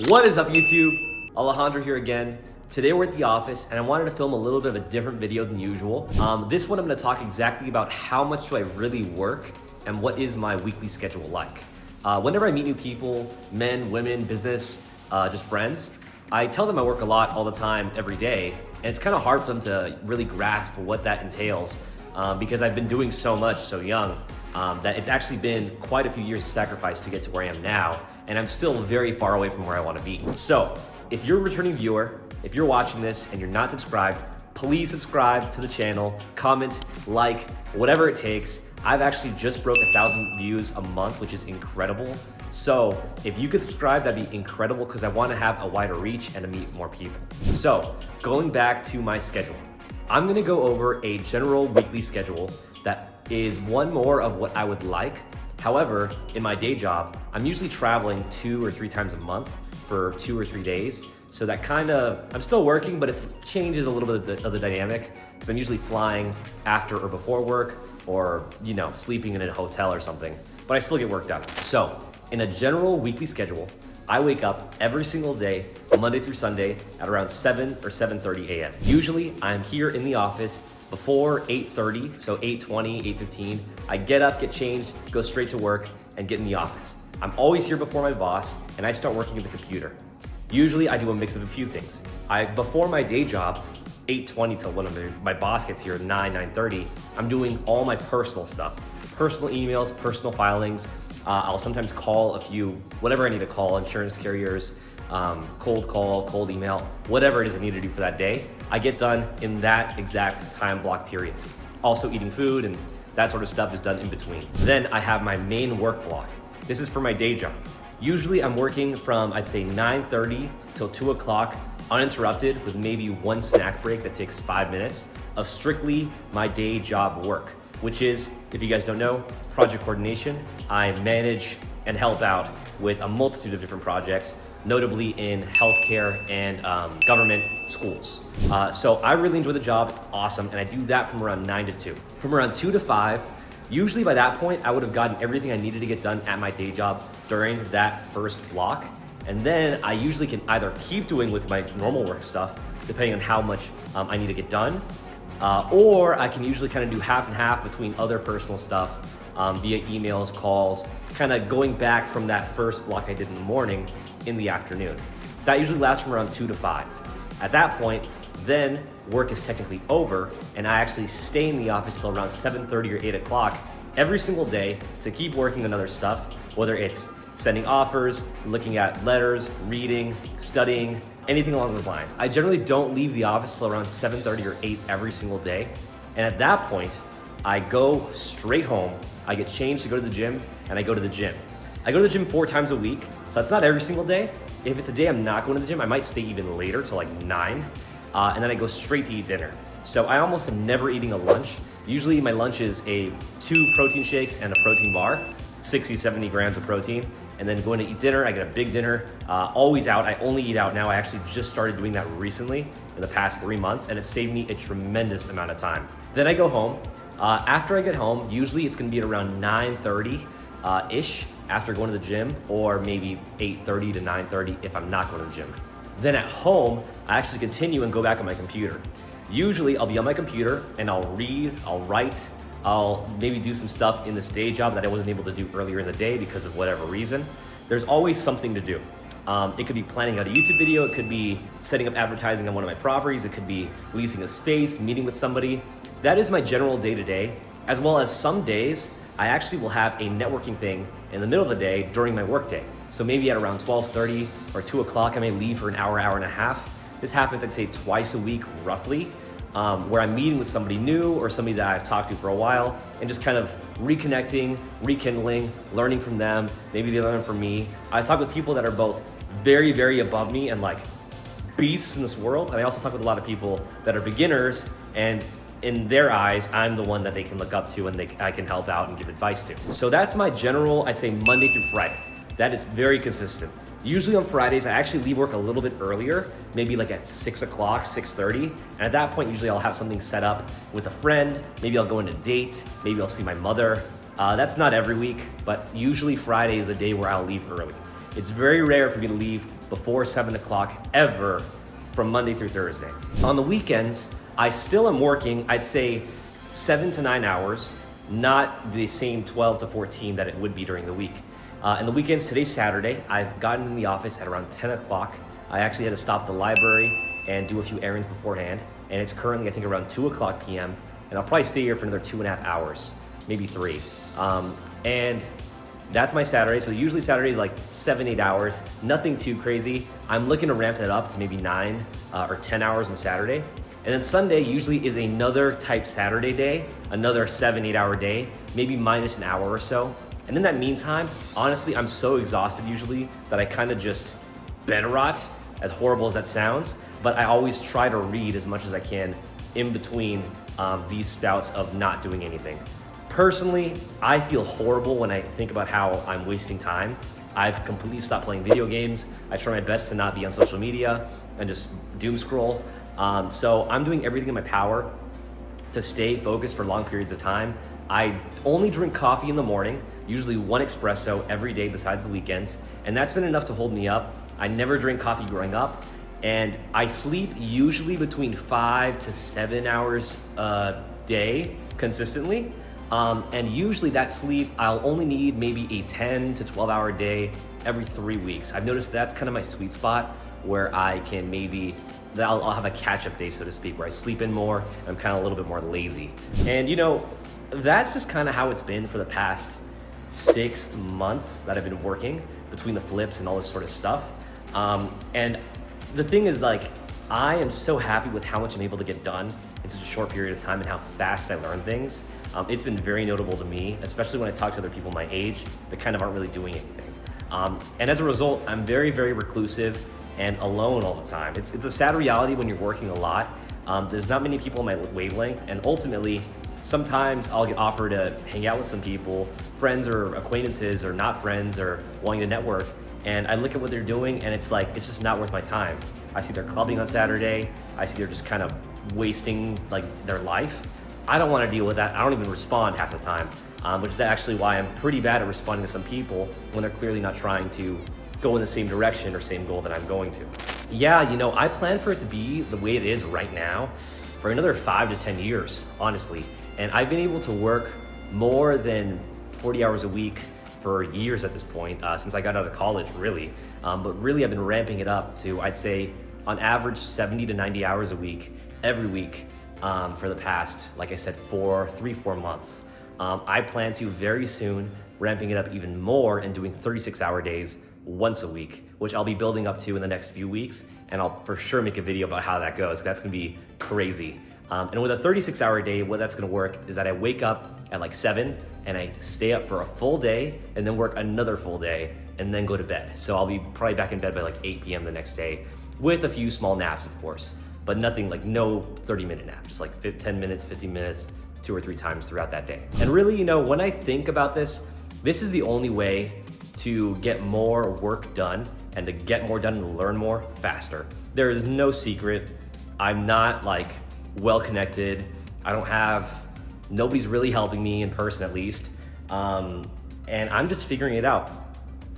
What is up, YouTube? Alejandro here again. Today we're at the office and I wanted to film a little bit of a different video than usual. This one I'm going to talk exactly about how much do I really work and what is my weekly schedule like. Whenever I meet new people, men, women, business, just friends, I tell them I work a lot all the time, every day, and it's kind of hard for them to really grasp what that entails because I've been doing so much so young that it's actually been quite a few years of sacrifice to get to where I am now, and I'm still very far away from where I want to be. So if you're a returning viewer, if you're watching this and you're not subscribed, please subscribe to the channel, comment, like, whatever it takes. I've actually just broke 1,000 views a month, which is incredible. So if you could subscribe, that'd be incredible because I want to have a wider reach and to meet more people. So going back to my schedule, I'm going to go over a general weekly schedule that is one more of what I would like. However, in my day job, I'm usually traveling 2 or 3 times a month for 2 or 3 days. So that kind of, I'm still working, but it changes a little bit of the dynamic because I'm usually flying after or before work or, you know, sleeping in a hotel or something, but I still get work done. So in a general weekly schedule, I wake up every single day, Monday through Sunday at around 7 or 7:30 a.m. Usually I'm here in the office before 8:30, so 8:20, 8:15. I get up, get changed, go straight to work and get in the office. I'm always here before my boss and I start working at the computer. Usually I do a mix of a few things. Before my day job, 8:20 till when my boss gets here, 9:30, I'm doing all my personal stuff. Personal emails, personal filings. I'll sometimes call a few, whatever I need to call, insurance carriers, cold call, cold email, whatever it is I need to do for that day, I get done in that exact time block period. Also eating food and that sort of stuff is done in between. Then I have my main work block. This is for my day job. Usually I'm working from, I'd say 9:30 till 2 o'clock, uninterrupted with maybe one snack break that takes 5 minutes of strictly my day job work, which is, if you guys don't know, project coordination. I manage and help out with a multitude of different projects, notably in healthcare and government schools. So I really enjoy the job, it's awesome, and I do that from around 9 to 2. From around 2 to 5, usually by that point, I would have gotten everything I needed to get done at my day job during that first block. And then I usually can either keep doing with my normal work stuff, depending on how much I need to get done, or I can usually kind of do half and half between other personal stuff via emails, calls, kind of going back from that first block I did in the morning in the afternoon. That usually lasts from around 2 to 5. At that point, then work is technically over and I actually stay in the office till around 7:30 or 8 o'clock every single day to keep working on other stuff, whether it's sending offers, looking at letters, reading, studying, anything along those lines. I generally don't leave the office till around 7:30 or 8 every single day. And at that point, I go straight home, I get changed to go to the gym, and I go to the gym. I go to the gym 4 times a week, so that's not every single day. If it's a day I'm not going to the gym, I might stay even later till like 9, and then I go straight to eat dinner. So I almost am never eating a lunch. Usually my lunch is 2 protein shakes and a protein bar, 60, 70 grams of protein. And then going to eat dinner, I get a big dinner, always out. I only eat out now. I actually just started doing that recently in the past 3 months, and it saved me a tremendous amount of time. Then I go home. After I get home, usually it's gonna be at around 9:30-ish after going to the gym, or maybe 8:30 to 9:30 if I'm not going to the gym. Then at home, I actually continue and go back on my computer. Usually I'll be on my computer and I'll read, I'll write, I'll maybe do some stuff in this day job that I wasn't able to do earlier in the day because of whatever reason. There's always something to do. It could be planning out a YouTube video, it could be setting up advertising on one of my properties, it could be leasing a space, meeting with somebody. That is my general day-to-day, as well as some days, I actually will have a networking thing in the middle of the day during my workday. So maybe at around 12:30 or 2 o'clock, I may leave for an hour, hour and a half. This happens, I'd say, twice a week, roughly. Where I'm meeting with somebody new or somebody that I've talked to for a while and just kind of reconnecting, rekindling, learning from them. Maybe they learn from me. I talk with people that are both very, very above me and like beasts in this world. And I also talk with a lot of people that are beginners, and in their eyes, I'm the one that they can look up to and I can help out and give advice to. So that's my general, I'd say, Monday through Friday. That is very consistent. Usually on Fridays, I actually leave work a little bit earlier, maybe like at 6 o'clock, 6:30. And at that point, usually I'll have something set up with a friend. Maybe I'll go on a date. Maybe I'll see my mother. That's not every week, but usually Friday is the day where I'll leave early. It's very rare for me to leave before 7 o'clock ever from Monday through Thursday. On the weekends, I still am working, I'd say 7 to 9 hours, not the same 12 to 14 that it would be during the week. And the weekends, today's Saturday, I've gotten in the office at around 10 o'clock. I actually had to stop at the library and do a few errands beforehand. And it's currently, I think, around 2 o'clock p.m. And I'll probably stay here for another 2.5 hours, maybe 3. And that's my Saturday. So usually Saturday is like 7-8 hours, nothing too crazy. I'm looking to ramp that up to maybe 9 or 10 hours on Saturday. And then Sunday usually is another type Saturday day, another 7-8 hour day, maybe minus an hour or so. And in that meantime, honestly, I'm so exhausted usually that I kind of just bed rot, as horrible as that sounds, but I always try to read as much as I can in between these spouts of not doing anything. Personally, I feel horrible when I think about how I'm wasting time. I've completely stopped playing video games. I try my best to not be on social media and just doom scroll. So I'm doing everything in my power to stay focused for long periods of time. I only drink coffee in the morning, usually 1 espresso every day besides the weekends, and that's been enough to hold me up. I never drank coffee growing up, and I sleep usually between 5 to 7 hours a day consistently. And usually that sleep, I'll only need maybe a 10 to 12 hour day every 3 weeks. I've noticed that's kind of my sweet spot where I can I'll have a catch-up day, so to speak, where I sleep in more, I'm kind of a little bit more lazy. And that's just kind of how it's been for the past 6 months that I've been working between the flips and all this sort of stuff. And the thing is, like, I am so happy with how much I'm able to get done in such a short period of time and how fast I learn things. It's been very notable to me, especially when I talk to other people my age that kind of aren't really doing anything. And as a result, I'm very, very reclusive and alone all the time. It's a sad reality when you're working a lot. There's not many people on my wavelength, and ultimately, sometimes I'll get offered to hang out with some people, friends or acquaintances or not friends or wanting to network, and I look at what they're doing and it's like, it's just not worth my time. I see they're clubbing on Saturday, I see they're just kind of wasting like their life. I don't want to deal with that. I don't even respond half the time, which is actually why I'm pretty bad at responding to some people when they're clearly not trying to go in the same direction or same goal that I'm going to. Yeah, I plan for it to be the way it is right now for another 5 to 10 years, honestly. And I've been able to work more than 40 hours a week for years at this point, since I got out of college, really. But really, I've been ramping it up to, I'd say, on average, 70 to 90 hours a week, every week, for the past, like I said, 3-4 months. I plan to very soon ramping it up even more and doing 36-hour days once a week, which I'll be building up to in the next few weeks. And I'll for sure make a video about how that goes. That's gonna be crazy. And with a 36-hour day, what that's gonna work is that I wake up at like 7 and I stay up for a full day and then work another full day and then go to bed. So I'll be probably back in bed by like 8 p.m. the next day with a few small naps, of course, but nothing like no 30-minute nap, just like 10 minutes, 15 minutes, 2 or 3 times throughout that day. And really, when I think about this is the only way to get more work done and to get more done and learn more faster. There is no secret. I'm not like well connected. Nobody's really helping me in person at least. And I'm just figuring it out.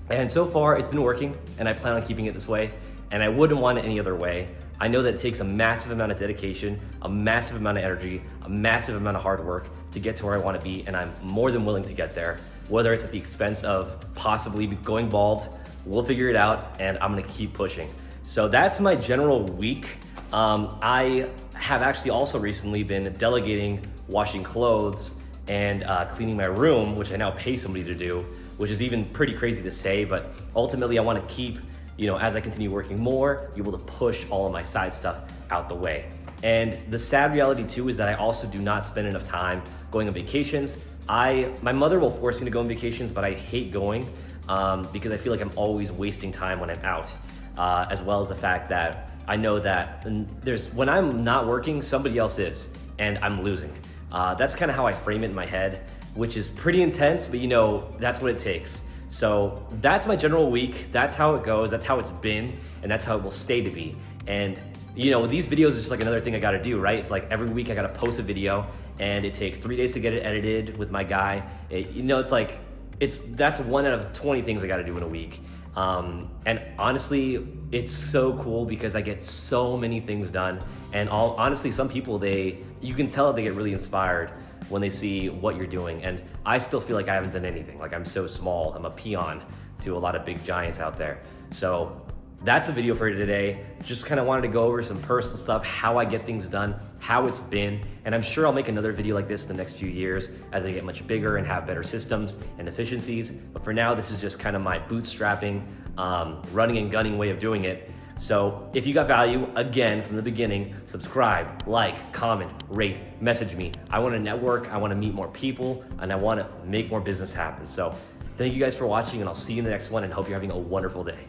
And so far it's been working and I plan on keeping it this way. And I wouldn't want it any other way. I know that it takes a massive amount of dedication, a massive amount of energy, a massive amount of hard work to get to where I want to be. And I'm more than willing to get there, whether it's at the expense of possibly going bald. We'll figure it out and I'm gonna keep pushing. So that's my general week. I have actually also recently been delegating washing clothes and cleaning my room, which I now pay somebody to do, which is even pretty crazy to say, but ultimately I wanna keep, as I continue working more, be able to push all of my side stuff out the way. And the sad reality too is that I also do not spend enough time going on vacations. My mother will force me to go on vacations, but I hate going because I feel like I'm always wasting time when I'm out, as well as the fact that I know that when I'm not working, somebody else is, and I'm losing. That's kind of how I frame it in my head, which is pretty intense, but that's what it takes. So that's my general week. That's how it goes. That's how it's been, and that's how it will stay to be. And these videos are just like another thing I gotta do, right? It's like every week I gotta post a video, and it takes 3 days to get it edited with my guy. That's 1 out of 20 things I gotta do in a week. And honestly, it's so cool because I get so many things done. And honestly, some people, you can tell they get really inspired when they see what you're doing. And I still feel like I haven't done anything. Like, I'm so small, I'm a peon to a lot of big giants out there. So that's the video for today. Just kind of wanted to go over some personal stuff, how I get things done, how it's been, and I'm sure I'll make another video like this in the next few years as I get much bigger and have better systems and efficiencies. But for now, this is just kind of my bootstrapping, running and gunning way of doing it. So if you got value, again, from the beginning, subscribe, like, comment, rate, message me. I want to network, I want to meet more people, and I want to make more business happen. So thank you guys for watching, and I'll see you in the next one, and hope you're having a wonderful day.